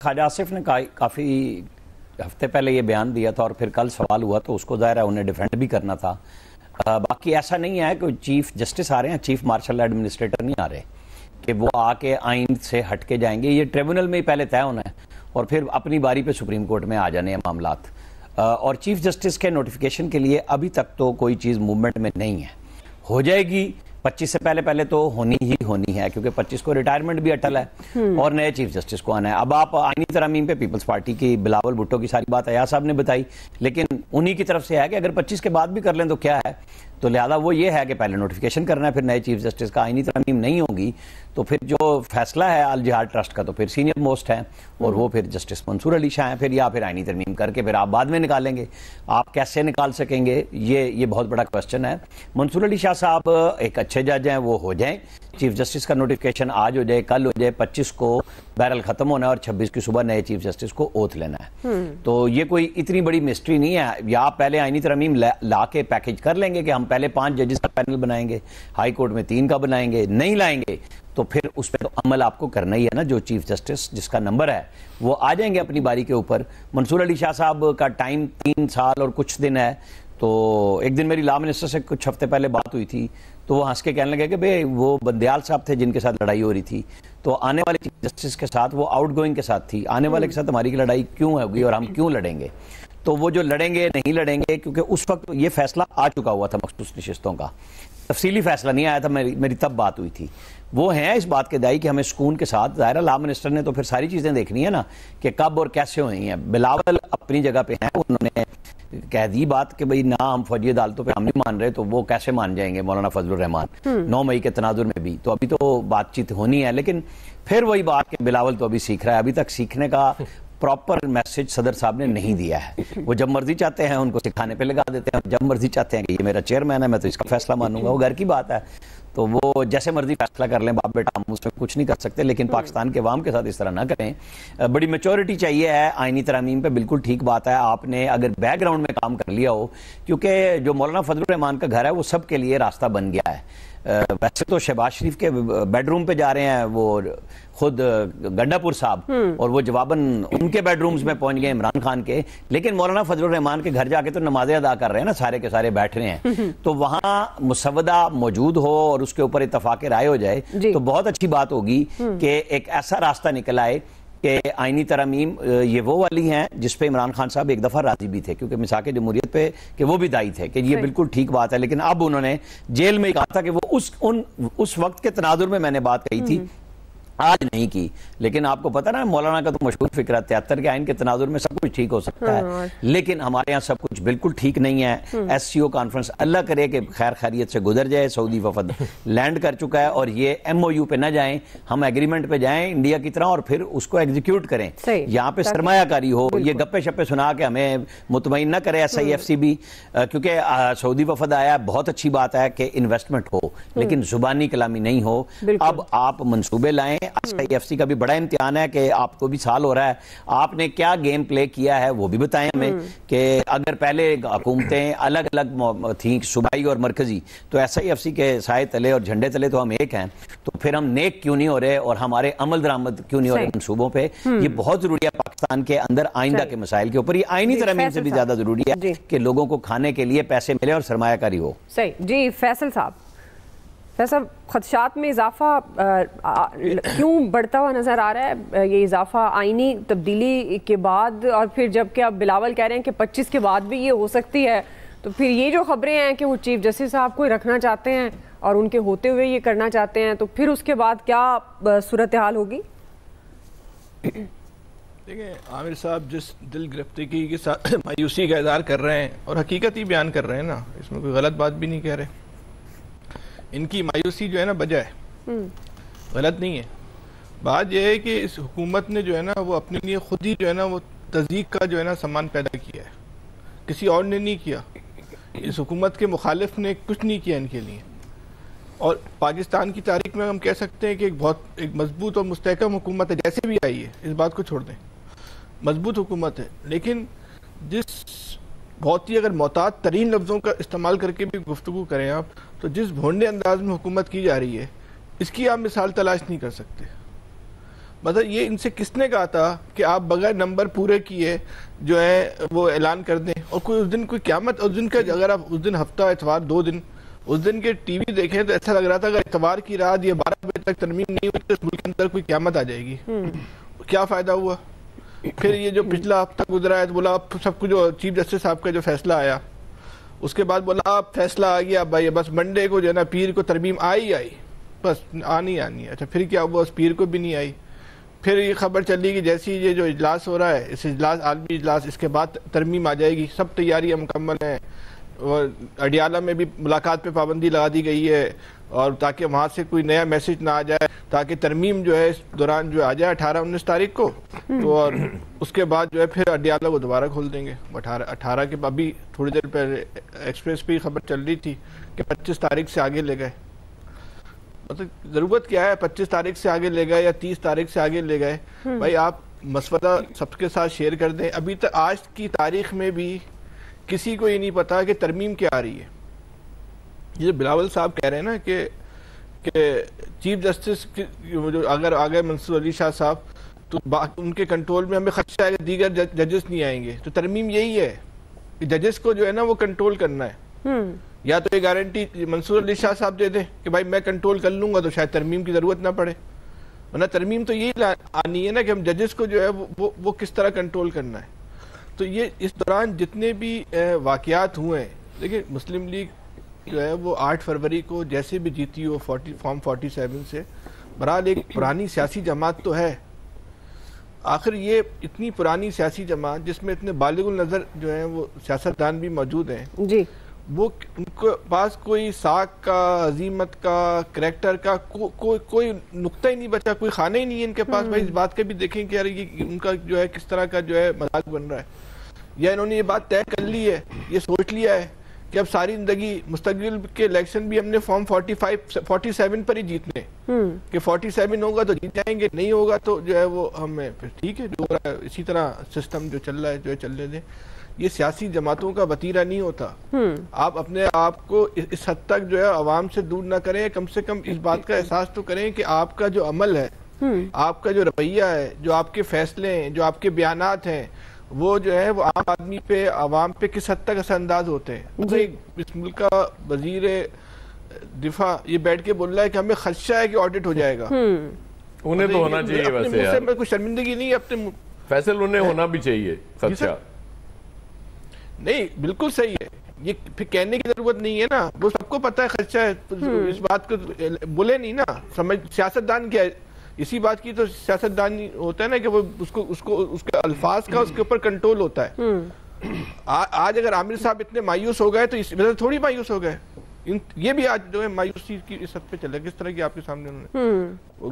خواجہ آصف نے کافی ہفتے پہلے یہ بیان دیا تھا اور پھر کل سوال ہوا تو اس کو ظاہر ہے انہیں ڈیفینڈ بھی کرنا تھا. باقی ایسا نہیں ہے کہ چیف جسٹس آ رہے ہیں, چیف مارشل ایڈمنسٹریٹر نہیں آ رہے کہ وہ آ کے آئین سے ہٹ کے جائیں گے. یہ ٹریبونل میں ہی پہلے طے ہونا ہے اور پھر اپنی باری پہ سپریم کورٹ میں آ جانے ہیں معاملات. اور چیف جسٹس کے نوٹیفیکیشن کے لیے ابھی تک تو کوئی چیز موومنٹ میں نہیں ہے. ہو جائے گی 25 سے پہلے تو ہونی ہی ہونی ہے, کیونکہ 25 کو ریٹائرمنٹ بھی اٹل ہے اور نئے چیف جسٹس کو آنا ہے. اب آپ آئینی ترامیم پہ پیپلز پارٹی کی بلاول بھٹو کی ساری بات ایاز صاحب نے بتائی, لیکن انہی کی طرف سے ہے کہ اگر 25 کے بعد بھی کر لیں تو کیا ہے. تو لہذا وہ یہ ہے کہ پہلے نوٹیفیکیشن کرنا ہے, پھر نئے چیف جسٹس کا آئینی ترامیم نہیں ہوگی تو پھر جو فیصلہ ہے الجہاد ٹرسٹ کا تو پھر سینئر موسٹ ہے اور وہ پھر جسٹس منصور علی شاہ ہیں پھر, یا پھر آئینی ترمیم کر کے پھر آپ بعد میں نکالیں گے. آپ کیسے نکال سکیں گے یہ بہت بڑا کوسچن ہے. منصور علی شاہ صاحب ایک اچھے جج ہیں, وہ ہو جائیں, چیف جسٹس کا نوٹیفیکیشن آج ہو جائے کل ہو جائے, 25 کو بہرحال ختم ہونا ہے اور 26 کی صبح نئے چیف جسٹس کو اوتھ لینا ہے. تو یہ کوئی اتنی بڑی مسٹری نہیں ہے. یا آپ پہلے آئینی ترمیم لا کے پیکج کر لیں گے کہ ہم پہلے 5 ججز کا پینل بنائیں گے, ہائی کورٹ میں 3 کا بنائیں گے, نہیں لائیں گے تو پھر اس پہ تو عمل آپ کو کرنا ہی ہے نا. جو چیف جسٹس جس کا نمبر ہے وہ آ جائیں گے اپنی باری کے اوپر. منصور علی شاہ صاحب کا ٹائم 3 سال اور کچھ دن ہے. تو ایک دن میری لا منسٹر سے کچھ ہفتے پہلے بات ہوئی تھی تو وہ ہنس کے کہنے لگے کہ بھئی وہ بندیال صاحب تھے جن کے ساتھ لڑائی ہو رہی تھی, تو آنے والے چیف جسٹس کے ساتھ وہ آؤٹ گوئنگ کے ساتھ تھی, آنے والے کے ساتھ ہماری لڑائی کیوں ہوگی اور ہم کیوں لڑیں گے. تو وہ جو لڑیں گے نہیں لڑیں گے, کیونکہ اس وقت یہ فیصلہ آ چکا ہوا تھا مخصوص نشستوں کا, تفصیلی فیصلہ نہیں آیا تھا, میری تب بات ہوئی تھی. وہ ہیں اس بات کے دائی کہ ہمیں سکون کے ساتھ, ظاہرہ لا منسٹر نے تو پھر ساری چیزیں دیکھنی ہے نا کہ کب اور کیسے ہوئی ہیں. بلاول اپنی جگہ پہ ہیں, انہوں نے کہہ دی بات کہ بھئی نہ ہم فوجی عدالتوں پہ ہم نہیں مان رہے, تو وہ کیسے مان جائیں گے مولانا فضل الرحمان 9 مئی کے تناظر میں بھی. تو ابھی تو بات چیت ہونی ہے, لیکن پھر وہی بات کہ بلاول تو ابھی سیکھ رہا ہے, ابھی تک سیکھنے کا پراپر میسج صدر صاحب نے نہیں دیا ہے. وہ جب مرضی چاہتے ہیں ان کو سکھانے پہ لگا دیتے ہیں, جب مرضی چاہتے ہیں کہ یہ میرا چیئرمین ہے میں تو اس کا فیصلہ مانوں گا, وہ گھر کی بات ہے تو وہ جیسے مرضی فیصلہ کر لیں باپ بیٹا, ہم اس میں کچھ نہیں کر سکتے. لیکن پاکستان کے عوام کے ساتھ اس طرح نہ کریں. بڑی میچورٹی چاہیے ہے آئینی ترامیم پہ, بالکل ٹھیک بات ہے آپ نے اگر بیک گراؤنڈ میں کام کر لیا ہو, کیونکہ جو مولانا فضل الرحمان کا گھر ہے وہ سب کے لیے راستہ بن گیا ہے. ویسے تو شہباز شریف کے بیڈ روم پہ جا رہے ہیں وہ خود گنڈا پور صاحب, اور وہ جواباً ان کے بیڈ رومز میں پہنچ گئے عمران خان کے, لیکن مولانا فضل الرحمان کے گھر جا کے تو نمازیں ادا کر رہے ہیں نا, سارے کے سارے بیٹھ رہے ہیں. تو وہاں مسودہ موجود ہو اور اس کے اوپر اتفاق رائے ہو جائے تو بہت اچھی بات ہوگی کہ ایک ایسا راستہ نکل آئے کہ آئینی ترامیم یہ وہ والی ہیں جس پہ عمران خان صاحب ایک دفعہ راضی بھی تھے, کیونکہ میثاق جمہوریت پہ کہ وہ بھی دائی تھے کہ یہ بالکل ٹھیک بات ہے. لیکن اب انہوں نے جیل میں کہا تھا کہ وہ اس وقت کے تناظر میں نے بات کہی تھی, آج نہیں کی. لیکن آپ کو پتا نا مولانا کا تو مشہور فکر ہے 73 کے آئین کے تناظر میں سب کچھ ٹھیک ہو سکتا ہے, لیکن ہمارے ہاں سب کچھ بالکل ٹھیک نہیں ہے. ایس سی او کانفرنس اللہ کرے کہ خیر خیریت سے گزر جائے, سعودی وفد لینڈ کر چکا ہے اور یہ ایم او یو پہ نہ جائیں, ہم ایگریمنٹ پہ جائیں انڈیا کی طرح اور پھر اس کو ایگزیکیوٹ کریں. یہاں پہ سرمایہ کاری ہو, یہ گپے شپے سنا کے ہمیں مطمئن نہ کرے ایس آئی ایف سی بھی, کیونکہ سعودی وفد آیا, بہت اچھی بات ہے کہ انویسٹمنٹ ہو لیکن زبانی کلامی نہیں ہو. اب آپ منصوبے لائیں, ایس آئی ایف سی کا بھی بڑا امتحان ہے کہ آپ کو بھی سال ہو رہا ہے, آپ نے کیا گیم پلے کیا ہے وہ بھی بتائیں ہمیں. کہ اگر پہلے حکومتیں الگ الگ تھیں صوبائی اور مرکزی, تو ایس آئی ایف سی کے سائے تلے اور جھنڈے تلے تو ہم ایک ہیں, تو پھر ہم نیک کیوں نہیں ہو رہے اور ہمارے عمل درآمد کیوں نہیں ہو رہے منصوبوں پہ. یہ بہت ضروری ہے پاکستان کے اندر آئندہ کے مسائل کے اوپر. یہ آئینی ترامیم سے بھی زیادہ ضروری ہے کہ لوگوں کو کھانے کے لیے پیسے ملے اور سرمایہ کاری ہو. صحیح جی. فیصل صاحب, خدشات میں اضافہ کیوں بڑھتا ہوا نظر آ رہا ہے؟ یہ اضافہ آئینی تبدیلی کے بعد, اور پھر جب کہ اب بلاول کہہ رہے ہیں کہ 25 کے بعد بھی یہ ہو سکتی ہے, تو پھر یہ جو خبریں ہیں کہ وہ چیف جسٹس صاحب کو رکھنا چاہتے ہیں اور ان کے ہوتے ہوئے یہ کرنا چاہتے ہیں, تو پھر اس کے بعد کیا صورتحال ہوگی؟ دیکھیں عامر صاحب جس دل گرفتگی کے ساتھ مایوسی کا اظہار کر رہے ہیں اور حقیقت ہی بیان کر رہے ہیں نا, اس میں کوئی غلط بات بھی نہیں کہہ رہے. ان کی مایوسی جو ہے نا بجا ہے, غلط نہیں ہے. بات یہ ہے کہ اس حکومت نے جو ہے نا وہ اپنے لیے خود ہی جو ہے نا وہ تضییق کا جو ہے نا سامان پیدا کیا ہے, کسی اور نے نہیں کیا. اس حکومت کے مخالف نے کچھ نہیں کیا ان کے لیے. اور پاکستان کی تاریخ میں ہم کہہ سکتے ہیں کہ ایک مضبوط اور مستحکم حکومت ہے, جیسے بھی آئی ہے, اس بات کو چھوڑ دیں, مضبوط حکومت ہے. لیکن جس بہت ہی اگر محتاط ترین لفظوں کا استعمال کر کے بھی گفتگو کریں آپ, تو جس بھونڈے انداز میں حکومت کی جا رہی ہے اس کی آپ مثال تلاش نہیں کر سکتے. مطلب یہ ان سے کس نے کہا تھا کہ آپ بغیر نمبر پورے کیے جو ہے وہ اعلان کر دیں؟ اور کوئی اس دن کوئی قیامت، اس دن کا اگر آپ اس دن ہفتہ اتوار 2 دن اس دن کے ٹی وی دیکھیں تو ایسا لگ رہا تھا اگر اتوار کی رات یہ 12 بجے تک ترمیم نہیں ہوئی تو اس ملک کے اندر کوئی قیامت آ جائے گی. کیا فائدہ ہوا؟ پھر یہ جو پچھلا ہفتہ گزرا ہے تو بولا اب سب کچھ جو چیف جسٹس صاحب کا جو فیصلہ آیا اس کے بعد بولا اب فیصلہ آ گیا بھائی بس منڈے کو جو ہے نا پیر کو ترمیم آئی بس آنی. اچھا پھر کیا ہوا؟ اس پیر کو بھی نہیں آئی. پھر یہ خبر چلی کہ جیسی یہ جو اجلاس ہو رہا ہے اس اجلاس عالمی اجلاس اس کے بعد ترمیم آ جائے گی، سب تیاریاں مکمل ہیں، اور اڈیالہ میں بھی ملاقات پہ پابندی لگا دی گئی ہے اور تاکہ وہاں سے کوئی نیا میسج نہ آ جائے، تاکہ ترمیم جو ہے اس دوران جو آ جائے 18-19 تاریخ کو تو اور اس کے بعد جو ہے پھر اڈیالہ کو دوبارہ کھول دیں گے 18 کے. ابھی تھوڑی دیر پہلے ایکسپریس پہ خبر چل رہی تھی کہ 25 تاریخ سے آگے لے گئے. مطلب ضرورت کیا ہے 25 تاریخ سے آگے لے گئے یا 30 تاریخ سے آگے لے گئے؟ بھائی آپ مسودہ سب کے ساتھ شیئر کر دیں. ابھی تک آج کی تاریخ میں بھی کسی کو یہ نہیں پتا کہ ترمیم کیا آ رہی ہے. یہ بلاول صاحب کہہ رہے ہیں نا کہ چیف جسٹس اگر آ گئے منصور علی شاہ صاحب تو ان کے کنٹرول میں ہمیں خدشہ ہے کہ دیگر ججز نہیں آئیں گے. تو ترمیم یہی ہے کہ ججز کو جو ہے نا وہ کنٹرول کرنا ہے. یا تو یہ گارنٹی منصور علی شاہ صاحب دے دیں کہ بھائی میں کنٹرول کر لوں گا تو شاید ترمیم کی ضرورت نہ پڑے، ورنہ ترمیم تو یہی آنی ہے نا کہ ہم ججز کو جو ہے وہ کس طرح کنٹرول کرنا ہے. تو یہ اس دوران جتنے بھی واقعات ہوئے ہیں، دیکھیں مسلم لیگ جو ہے وہ 8 فروری کو جیسے بھی جیتی ہو فارم 47 سے، بہرحال ایک پرانی سیاسی جماعت تو ہے. آخر یہ اتنی پرانی سیاسی جماعت جس میں اتنے بالغ النظر جو ہیں وہ سیاستدان بھی موجود ہیں جی، وہ ان کے پاس کوئی ساکھ کا، عظیمت کا، کریکٹر کا کوئی نقطہ ہی نہیں بچا، کوئی خانہ ہی نہیں ہے ان کے پاس. بھائی اس بات کے بھی دیکھیں کہ یار یہ ان کا جو ہے کس طرح کا جو ہے مذاق بن رہا ہے. یا انہوں نے یہ بات طے کر لی ہے، یہ سوچ لیا ہے کہ اب ساری زندگی مستقبل کے الیکشن بھی ہم نے فارم 47 پر ہی جیتنے، کہ 47 ہوگا تو جیت جائیں گے، نہیں ہوگا تو جو ہے وہ ہمیں پھر ٹھیک ہے جو ہو رہا ہے اسی طرح سسٹم جو چل رہا ہے جو ہے چلنے دیں. یہ سیاسی جماعتوں کا وتیرہ نہیں ہوتا. آپ اپنے آپ کو اس حد تک جو ہے عوام سے دور نہ کریں، کم سے کم اس بات کا احساس تو کریں کہ آپ کا جو عمل ہے، آپ کا جو رویہ ہے، جو آپ کے فیصلے ہیں، جو آپ کے بیانات ہیں، وہ جو ہے وہ عام آدمی پہ، عوام پہ کس حد تک اثر انداز ہوتے ہیں. اس ملک کا وزیر دفاع یہ بیٹھ کے بول رہا ہے کہ ہمیں خدشہ ہے کہ آڈٹ ہو جائے گا. انہیں تو ہونا چاہیے، ویسے یار کوئی شرمندگی نہیں، اپنے فیصل انہیں ہونا بھی چاہیے خدشہ. نہیں بالکل صحیح ہے، یہ پھر کہنے کی ضرورت نہیں ہے نا، وہ سب کو پتہ ہے خدشہ ہے. اس بات کو بولے نہیں نا، سمجھ سیاستدان کیا ہے اسی بات کی، تو سیاستدان ہوتا ہے نا کہ وہ اس کے الفاظ کا اس کے اوپر کنٹرول ہوتا ہے. آج اگر عامر صاحب اتنے مایوس ہو گئے تو اس وجہ سے تھوڑی مایوس ہو گئے. یہ بھی آج جو ہے مایوسی کی اس حد پہ چلا. کس طرح کی آپ کے سامنے انہوں نے